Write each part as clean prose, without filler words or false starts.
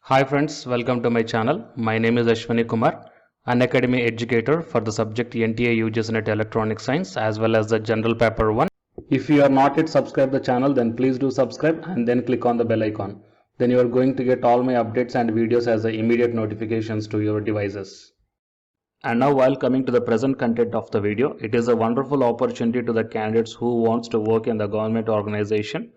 Hi friends, welcome to my channel. My name is Ashwani Kumar, an academy educator for the subject NTA UGC NET Electronic Science as well as the General Paper 1. If you are not yet subscribed the channel, then please do subscribe and then click on the bell icon. Then you are going to get all my updates and videos as the immediate notifications to your devices. And now while coming to the present content of the video, it is a wonderful opportunity to the candidates who wants to work in the government organization.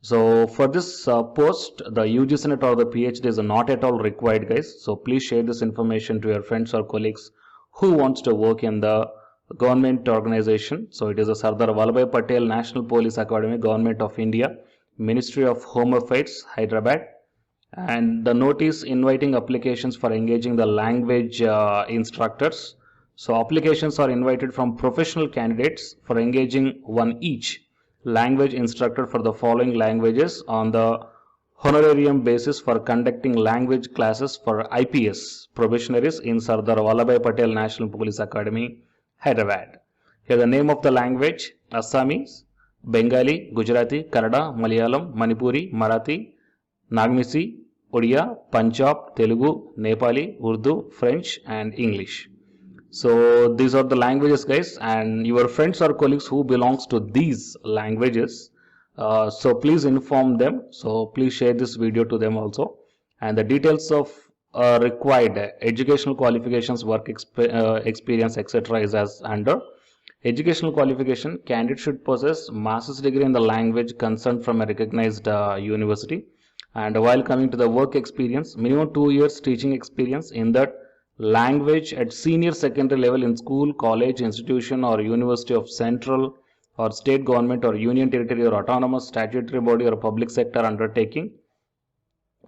So for this post, the UGC NET or the PhD is not at all required, guys. So please share this information to your friends or colleagues who wants to work in the government organization. So it is a Sardar Vallabhbhai Patel National Police Academy, Government of India, Ministry of Home Affairs, Hyderabad. And the notice inviting applications for engaging the language instructors. So applications are invited from professional candidates for engaging one each language instructor for the following languages on the honorarium basis for conducting language classes for IPS probationaries in Sardar Vallabhbhai Patel National Police Academy, Hyderabad. Here the name of the language: Assamese, Bengali, Gujarati, Kannada, Malayalam, Manipuri, Marathi, Nagmisi, Odia, Punjab, Telugu, Nepali, Urdu, French and English. So these are the languages, guys, and your friends or colleagues who belongs to these languages, so please inform them. So please share this video to them also. And the details of required educational qualifications, work experience, etc. is as under. Educational qualification: candidate should possess master's degree in the language concerned from a recognized university. And while coming to the work experience, minimum 2 years teaching experience in that language at senior secondary level in school, college, institution or university of central or state government or union territory or autonomous statutory body or public sector undertaking.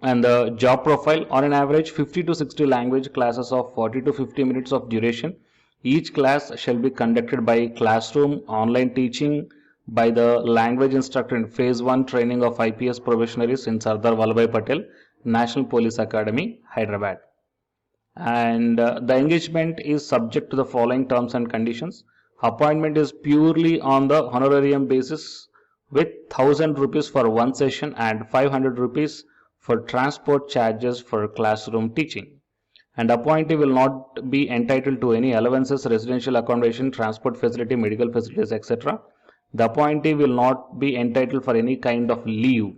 And the job profile: on an average 50 to 60 language classes of 40 to 50 minutes of duration. Each class shall be conducted by classroom online teaching by the language instructor in phase 1 training of IPS probationaries in Sardar Vallabhbhai Patel National Police Academy, Hyderabad. And the engagement is subject to the following terms and conditions. Appointment is purely on the honorarium basis with 1000 rupees for one session and 500 rupees for transport charges for classroom teaching. And appointee will not be entitled to any allowances, residential accommodation, transport facility, medical facilities, etc. The appointee will not be entitled for any kind of leave.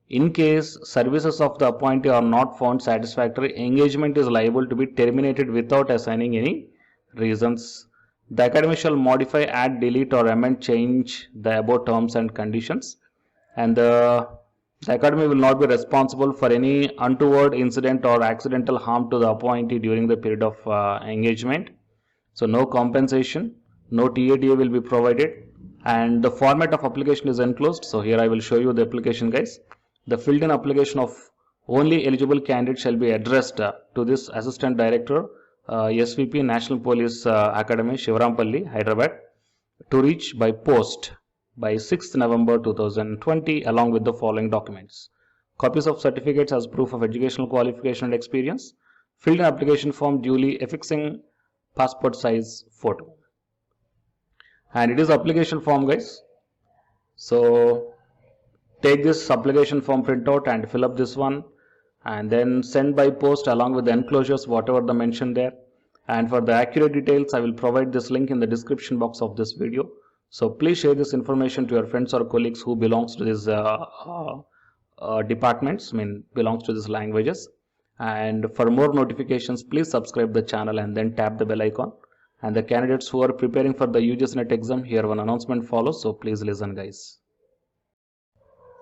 In case services of the appointee are not found satisfactory, engagement is liable to be terminated without assigning any reasons. The academy shall modify, add, delete or amend, change the above terms and conditions. And the academy will not be responsible for any untoward incident or accidental harm to the appointee during the period of engagement. So no compensation, no TADA will be provided. And the format of application is enclosed. So here I will show you the application, guys. The filled in application of only eligible candidate shall be addressed to this Assistant Director, SVP, National Police Academy, Shivarampalli, Hyderabad, to reach by post by 6th November 2020 along with the following documents: copies of certificates as proof of educational qualification and experience, filled in application form duly affixing passport size photo. And it is application form, guys. So take this application form printout and fill up this one and then send by post along with the enclosures whatever the mentioned there. And for the accurate details, I will provide this link in the description box of this video. So please share this information to your friends or colleagues who belongs to these departments, belongs to these languages. And for more notifications, please subscribe the channel and then tap the bell icon. And the candidates who are preparing for the UGC NET exam, here one announcement follows, so please listen, guys.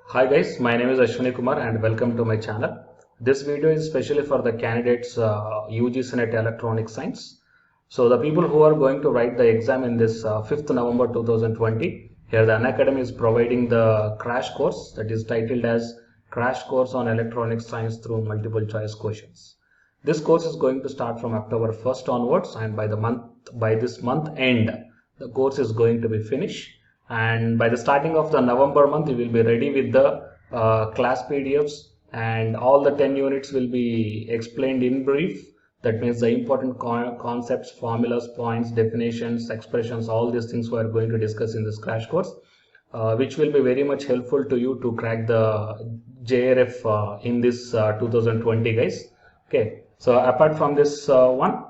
Hi guys, my name is Ashwani Kumar and welcome to my channel. This video is especially for the candidates UGC NET Electronic Science. So the people who are going to write the exam in this 5th November 2020, here the Unacademy is providing the crash course that is titled as Crash Course on Electronic Science through Multiple Choice Questions. This course is going to start from October 1st onwards, and by this month end, the course is going to be finished. And by the starting of the November month, you will be ready with the class PDFs, and all the 10 units will be explained in brief. That means the important concepts, formulas, points, definitions, expressions, all these things we are going to discuss in this crash course. which will be very much helpful to you to crack the JRF in this 2020, guys. Okay, so apart from this one,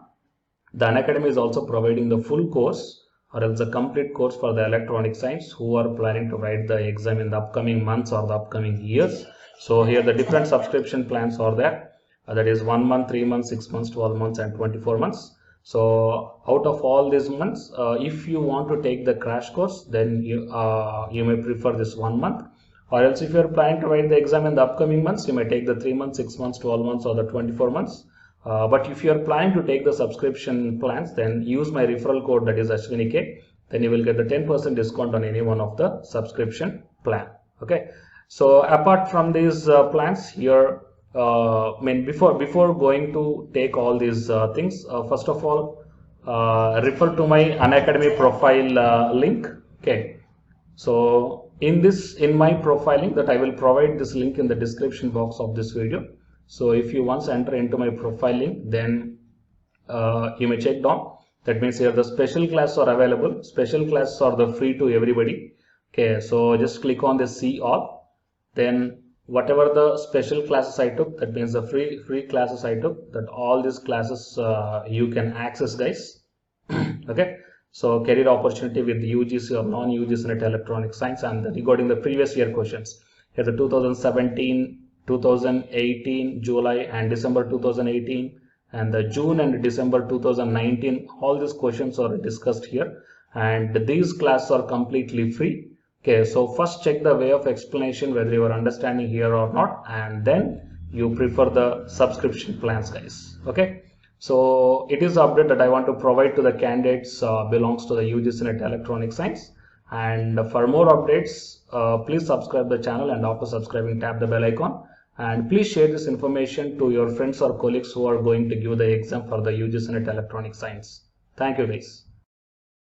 the Unacademy is also providing the full course or else a complete course for the electronic science who are planning to write the exam in the upcoming months or the upcoming years. So here the different subscription plans are there. That is 1 month, 3 months, 6 months, 12 months and 24 months. So out of all these months, if you want to take the crash course, then you may prefer this 1 month, or else if you are planning to write the exam in the upcoming months, you may take the 3 months, 6 months, 12 months or the 24 months. But if you are planning to take the subscription plans, then use my referral code, that is Ashwini, then you will get the 10% discount on any one of the subscription plan. Okay, so apart from these plans here, before going to take all these things, first of all, refer to my Unacademy profile link. Okay, so in my profiling, that I will provide this link in the description box of this video. So if you once enter into my profile link, then you may check down. That means here the special classes are available. Special classes are the free to everybody. Okay, so just click on the see all. Then whatever the special classes I took, that means the free classes I took, that all these classes you can access, guys. Okay, so career opportunity with UGC or non-UGC NET electronic science, and regarding the previous year questions, here the 2017, 2018 July and December 2018 and the June and December 2019, all these questions are discussed here, and these classes are completely free. Okay, so first check the way of explanation whether you are understanding here or not, and then you prefer the subscription plans, guys. Okay, so it is the update that I want to provide to the candidates belongs to the UGC NET electronic science. And for more updates, please subscribe the channel, and after subscribing tap the bell icon, and please share this information to your friends or colleagues who are going to give the exam for the UGC NET electronic science. Thank you, guys.